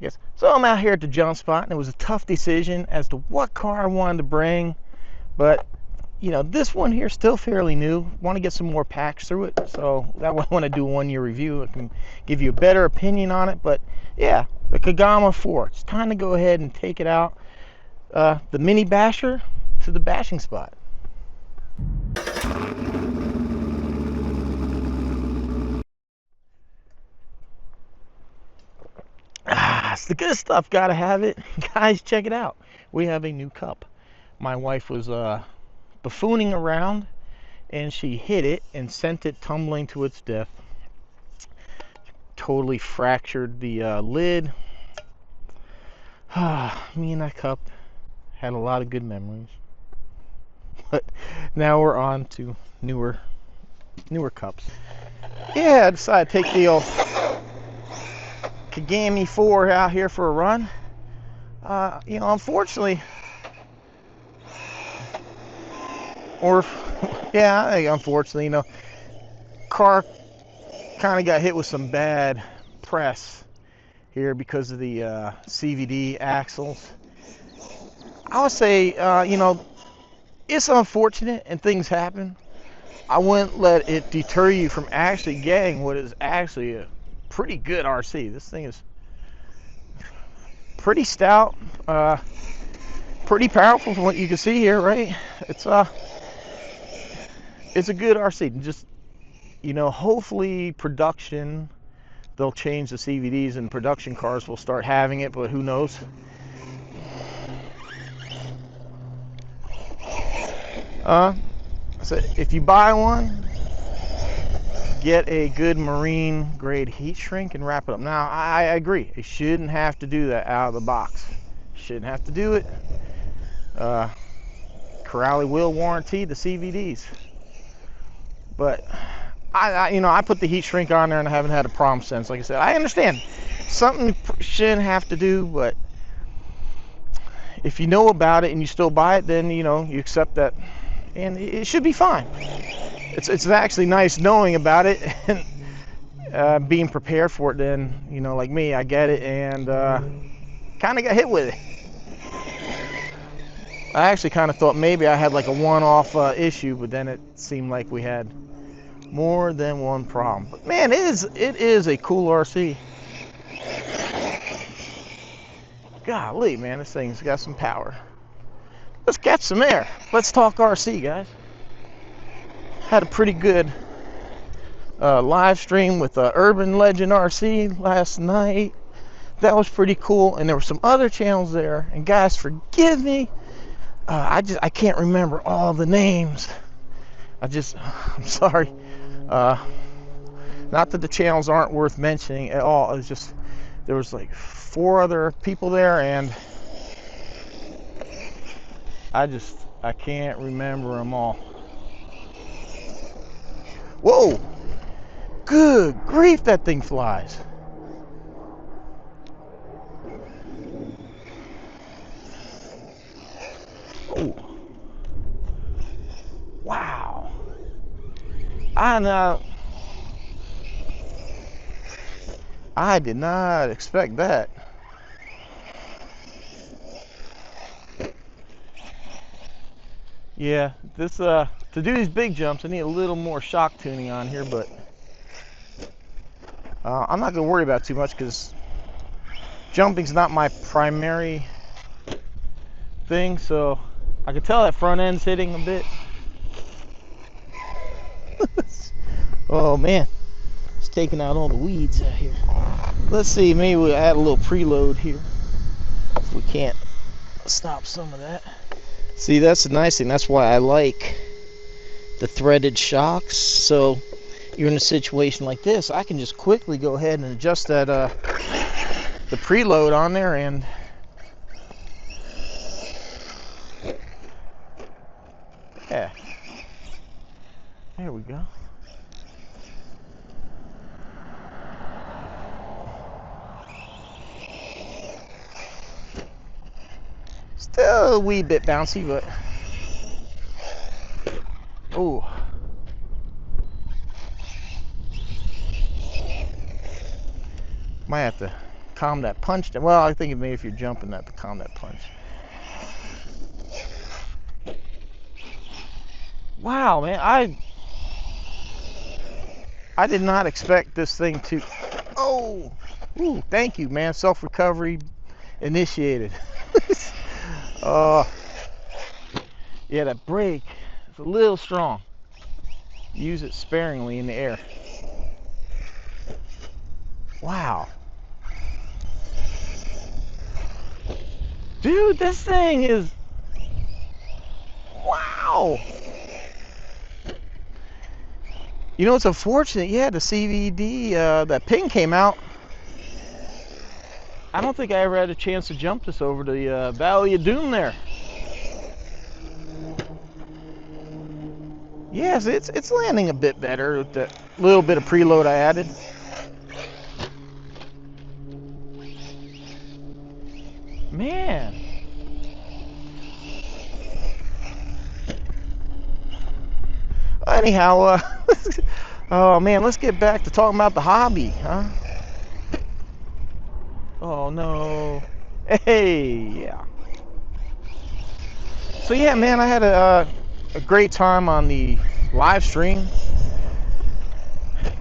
Yes. So I'm out here at the jump spot, and it was a tough decision as to what car I wanted to bring. But, you know, this one here is still fairly new. Want to get some more packs through it. So that way when I do a 1 year review, I can give you a better opinion on it. But yeah, the Kagama4. It's time to go ahead and take it out. The mini basher to the bashing spot. It's the good stuff. Gotta have it. Guys, check it out. We have a new cup. My wife was buffooning around, and she hit it and sent it tumbling to its death. Totally fractured the lid. Me and that cup had a lot of good memories. But now we're on to newer cups. Yeah, I decided to take the old Kagama4 out here for a run. You know, unfortunately, unfortunately, you know, car kind of got hit with some bad press here because of the CVD axles. I would say, you know, it's unfortunate and things happen. I wouldn't let it deter you from actually getting what is actually a pretty good RC. This thing is pretty stout, pretty powerful from what you can see here, right? It's a good RC. Just, you know, hopefully production, they'll change the CVDs and production cars will start having it, but who knows? So if you buy one, get a good marine grade heat shrink and wrap it up. Now, I agree, it shouldn't have to do that out of the box. Shouldn't have to do it. Corrali will warranty the CVDs, but you know, I put the heat shrink on there and I haven't had a problem since. Like I said, I understand something shouldn't have to do, but if you know about it and you still buy it, then, you know, you accept that, and it should be fine. It's actually nice knowing about it and being prepared for it. Then, you know, like me, I get it and kind of got hit with it. I actually kind of thought maybe I had like a one-off issue, but then it seemed like we had more than one problem. But man, it is a cool RC. Golly, man, this thing's got some power. Let's catch some air. Let's talk RC, guys. Had a pretty good live stream with Urban Legend RC last night. That was pretty cool, and there were some other channels there. And guys, forgive me, I can't remember all the names. I'm sorry. Not that the channels aren't worth mentioning at all. It's just there was like 4 other people there, and I can't remember them all. Whoa! Good grief, that thing flies. Oh. Wow. I did not expect that. Yeah, this to do these big jumps, I need a little more shock tuning on here, but I'm not going to worry about it too much because jumping's not my primary thing. So I can tell that front end's hitting a bit. Oh man, it's taking out all the weeds out here. Let's see, maybe we'll add a little preload here if we can't stop some of that. See, that's the nice thing. That's why I like the threaded shocks. So you're in a situation like this, I can just quickly go ahead and adjust that the preload on there, and yeah, there we go. Still a wee bit bouncy, but oh, might have to calm that punch down. Well, I think maybe if you're jumping that to calm that punch. Wow, man, I did not expect this thing to. Oh, ooh, thank you, man. Self-recovery initiated. Yeah, that brake is a little strong. Use it sparingly in the air. Wow. Dude, this thing is. Wow. You know, it's unfortunate. Yeah, the CVD, that pin came out. I don't think I ever had a chance to jump this over the Valley of Doom there. Yes, it's landing a bit better with that little bit of preload I added. Man. Anyhow, oh man, let's get back to talking about the hobby, huh? Oh no. Hey, yeah. So yeah, man, I had a great time on the live stream.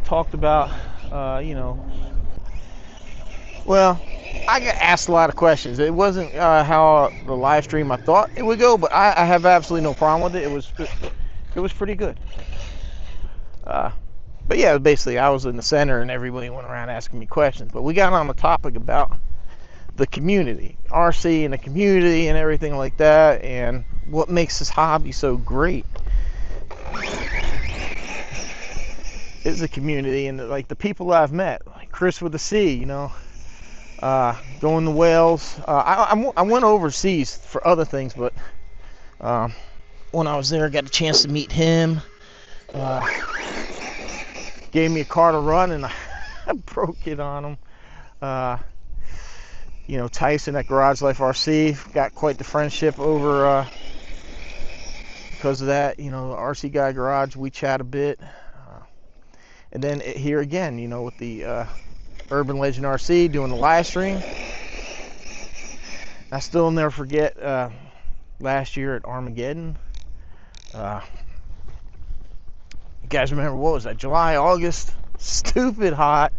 Talked about, you know, well, I got asked a lot of questions. It wasn't how the live stream I thought it would go, but I have absolutely no problem with it. It was pretty good. But yeah, basically I was in the center and everybody went around asking me questions. But we got on the topic about the community, RC and the community and everything like that, and what makes this hobby so great is the community and like the people I've met, like Chris with the C, you know, going to Wales. I went overseas for other things, but when I was there, I got a chance to meet him. Gave me a car to run, and I broke it on him. You know, Tyson at Garage Life RC, got quite the friendship over because of that. You know, RC Guy Garage, we chat a bit. And then here again, you know, with the Urban Legend RC doing the live stream. I still never forget last year at Armageddon. You guys remember, what was that, July, August? Stupid hot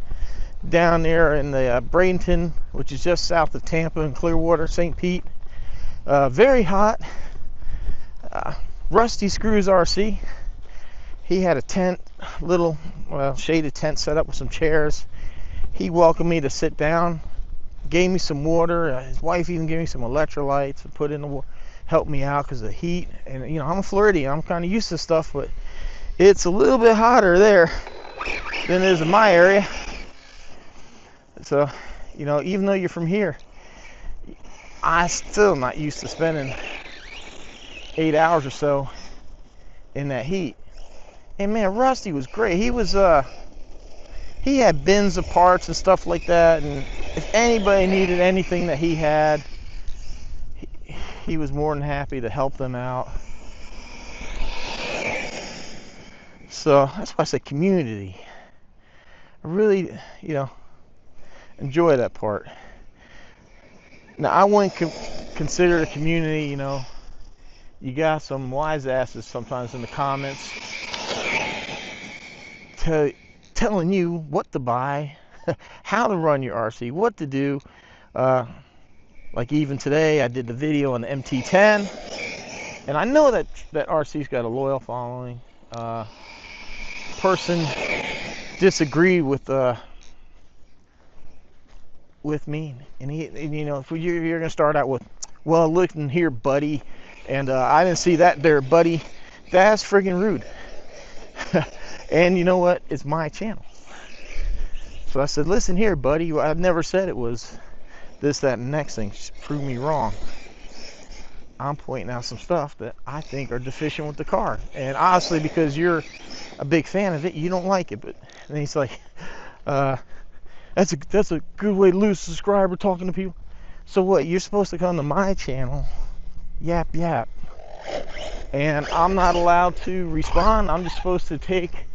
down there in the Bradenton, which is just south of Tampa and Clearwater, St. Pete. Very hot. Rusty Screws RC. He had a tent, little shaded tent set up with some chairs. He welcomed me to sit down, gave me some water. His wife even gave me some electrolytes to put in the water, helped me out because of the heat. And you know, I'm a Floridian, I'm kind of used to stuff, but it's a little bit hotter there than it is in my area. So, you know, even though you're from here, I still not used to spending 8 hours or so in that heat. And man, Rusty was great. He was he had bins of parts and stuff like that, and if anybody needed anything that he had, he was more than happy to help them out. So that's why I say community. I really, you know, enjoy that part. Now, I wouldn't consider it a community, you know. You got some wise asses sometimes in the comments telling you what to buy, how to run your RC, what to do. Like even today, I did the video on the MT10, and I know that RC's got a loyal following. Person disagreed with me, and you know, if you're gonna start out with, well, listen here, buddy, and I didn't see that there, buddy. That's friggin' rude. And you know what? It's my channel. So I said, listen here, buddy. I've never said it was this, that, and the next thing. Just prove me wrong. I'm pointing out some stuff that I think are deficient with the car. And honestly, because you're a big fan of it, you don't like it. But and he's like, that's a good way to lose a subscriber, talking to people. So what? You're supposed to come to my channel, yap and I'm not allowed to respond. I'm just supposed to take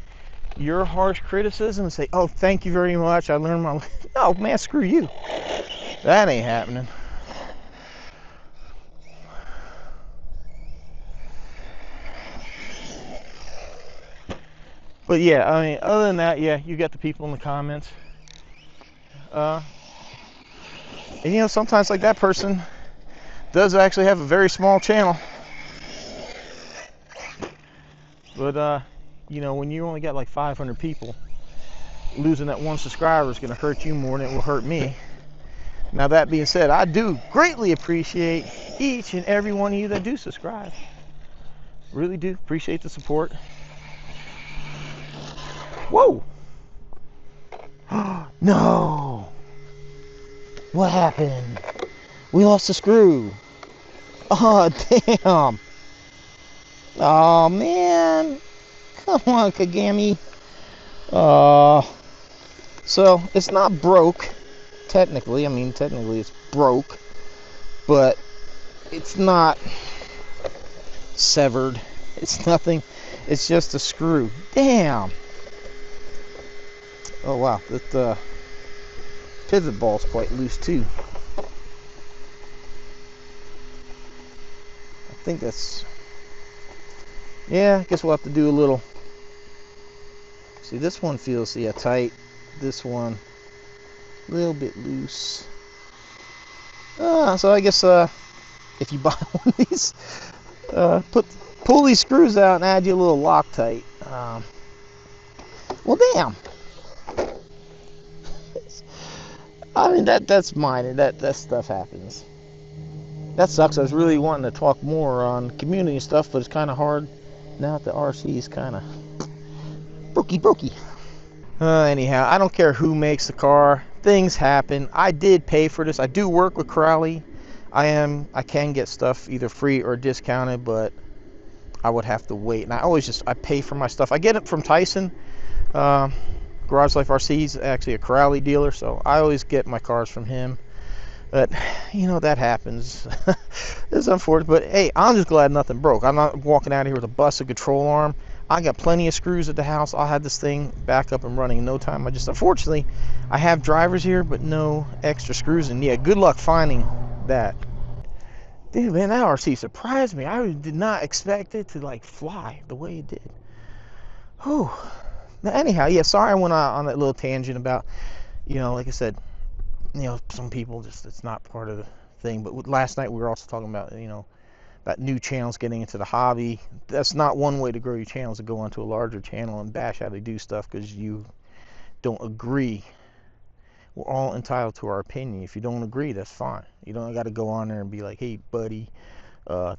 your harsh criticism and say, oh, thank you very much, I learned my no, man, screw you. That ain't happening. But yeah, I mean, other than that, yeah, you got the people in the comments. And you know, sometimes like that person does actually have a very small channel. But you know, when you only got like 500 people, losing that one subscriber is going to hurt you more than it will hurt me. Now that being said, I do greatly appreciate each and every one of you that do subscribe. Really do appreciate the support. Whoa! No! What happened? We lost a screw. Oh, damn. Oh, man. Come on, Kagami. So, it's not broke, technically. I mean, technically it's broke. But it's not severed. It's nothing. It's just a screw. Damn. Oh, wow. That pivot ball's quite loose, too. I think that's... Yeah, I guess we'll have to do a little... See, this one feels, yeah, tight. This one, a little bit loose. So I guess if you buy one of these, pull these screws out and add you a little Loctite. Well, damn. I mean, that's minor. That stuff happens. That sucks. I was really wanting to talk more on community stuff, but it's kind of hard now that the RC is kind of brokey. Anyhow, I don't care who makes the car. Things happen. I did pay for this. I do work with Crowley. I can get stuff either free or discounted, but I would have to wait. And I pay for my stuff. I get it from Tyson. Garage Life RC is actually a Crowley dealer, so I always get my cars from him. But, you know, that happens. It's unfortunate, but hey, I'm just glad nothing broke. I'm not walking out of here with a busted control arm. I got plenty of screws at the house. I'll have this thing back up and running in no time. Unfortunately, I have drivers here, but no extra screws. And yeah, good luck finding that. Dude, man, that RC surprised me. I did not expect it to, like, fly the way it did. Whew. Now, anyhow, yeah, sorry I went on that little tangent about, you know, like I said, you know, some people just, it's not part of the thing. But last night we were also talking about, you know, about new channels getting into the hobby. That's not one way to grow your channels, to go onto a larger channel and bash how they do stuff because you don't agree. We're all entitled to our opinion. If you don't agree, that's fine. You don't got to go on there and be like, hey, buddy, But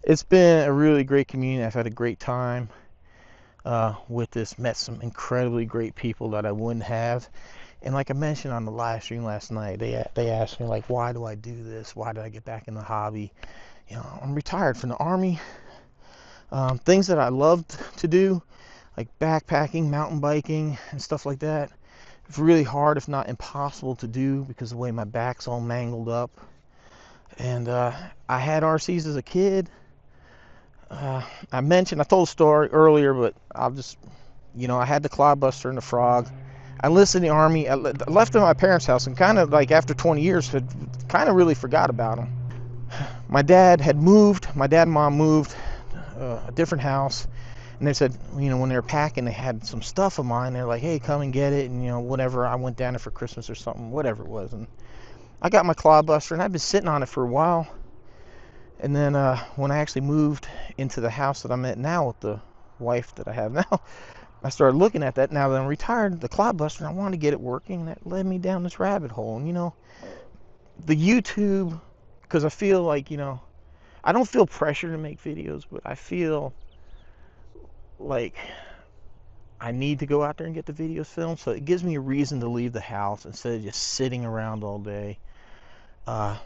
it's been a really great community. I've had a great time with this. Met some incredibly great people that I wouldn't have. And like I mentioned on the live stream last night, they asked me, like, why do I do this? Why did I get back in the hobby? You know, I'm retired from the Army. Things that I loved to do, like backpacking, mountain biking, and stuff like that, it's really hard, if not impossible, to do because of the way my back's all mangled up. And I had RCs as a kid. I told a story earlier, but I'll just, you know, I had the Clodbuster and the Frog. I enlisted in the Army. I left at my parents' house, and kind of like after 20 years, had kind of really forgot about them. My dad had moved. My dad and mom moved a different house, and they said, you know, when they were packing, they had some stuff of mine. They're like, hey, come and get it, and you know, whatever. I went down there for Christmas or something, whatever it was, and I got my Clodbuster, and I've been sitting on it for a while. And then when I actually moved into the house that I'm at now with the wife that I have now, I started looking at that now that I'm retired, the Clodbuster, and I wanted to get it working, and that led me down this rabbit hole. And, you know, the YouTube, because I feel like, you know, I don't feel pressure to make videos, but I feel like I need to go out there and get the videos filmed, so it gives me a reason to leave the house instead of just sitting around all day. I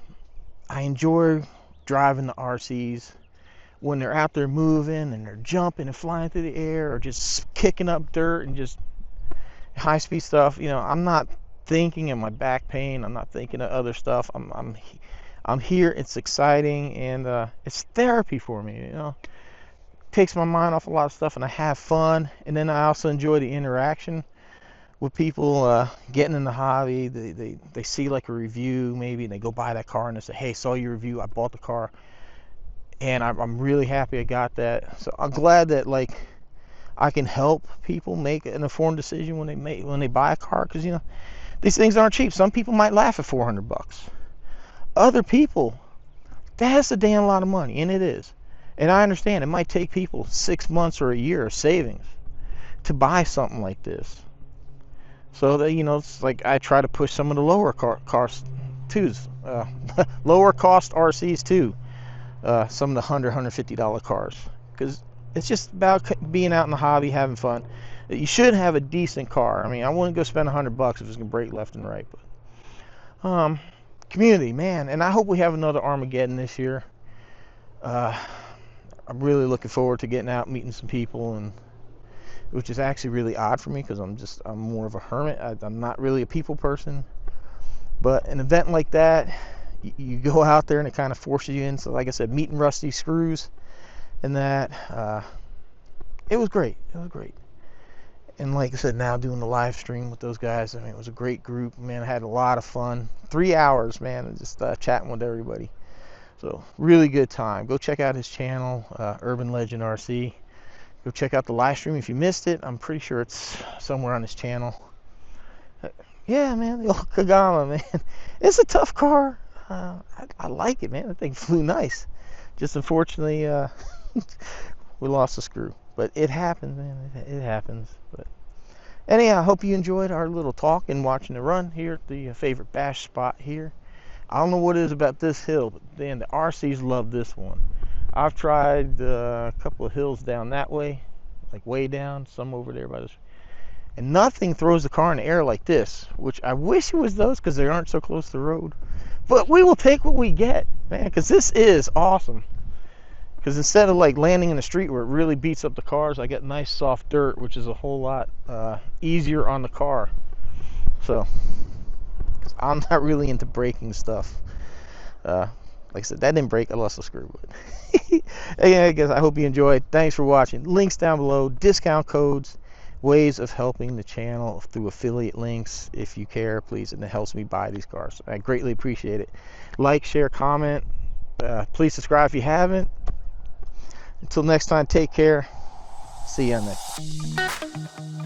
enjoy driving the RCs when they're out there moving and they're jumping and flying through the air, or just kicking up dirt and just high speed stuff. You know, I'm not thinking of my back pain. I'm not thinking of other stuff. I'm here. It's exciting, and it's therapy for me. You know, takes my mind off a lot of stuff, and I have fun. And then I also enjoy the interaction with people getting in the hobby. They see like a review maybe, and they go buy that car and they say, hey, saw your review, I bought the car, and I'm really happy I got that. So I'm glad that like I can help people make an informed decision when they buy a car, because you know these things aren't cheap. Some people might laugh at 400 bucks. Other people, that's a damn lot of money, and it is. And I understand it might take people 6 months or a year of savings to buy something like this. So that, you know, it's like I try to push some of the lower cost twos, lower cost RCs too. Some of the $150 cars, because it's just about being out in the hobby, having fun. You should have a decent car. I mean, I wouldn't go spend 100 bucks if it's gonna break left and right. But community, man, and I hope we have another Armageddon this year. I'm really looking forward to getting out, meeting some people, and which is actually really odd for me because I'm more of a hermit. I'm not really a people person. But an event like that, you go out there and it kind of forces you in. So like I said, meeting rusty screws and that, it was great. It was great. And like I said, now doing the live stream with those guys, I mean, it was a great group, man. I had a lot of fun. 3 hours, man, just chatting with everybody. So really good time. Go check out his channel, Urban Legend RC. Go check out the live stream if you missed it. I'm pretty sure it's somewhere on his channel. Yeah, man, the old Kagama, man. It's a tough car. I like it, man. The thing flew nice. Just unfortunately, we lost a screw. But it happens, man. It happens. But anyhow, I hope you enjoyed our little talk and watching the run here at the favorite bash spot here. I don't know what it is about this hill, but man, the RCs love this one. I've tried a couple of hills down that way, like way down, some over there by this, and nothing throws the car in the air like this, which I wish it was those because they aren't so close to the road. But we will take what we get, man, because this is awesome. Because instead of like landing in the street where it really beats up the cars, I get nice soft dirt, which is a whole lot easier on the car. So I'm not really into braking stuff. Like I said, that didn't break. I lost a screw. But anyway, I guess I hope you enjoyed. Thanks for watching. Links down below, discount codes, ways of helping the channel through affiliate links if you care, please, and it helps me buy these cars. I greatly appreciate it. Like, share, comment. Please subscribe if you haven't. Until next time, take care. See you on next time.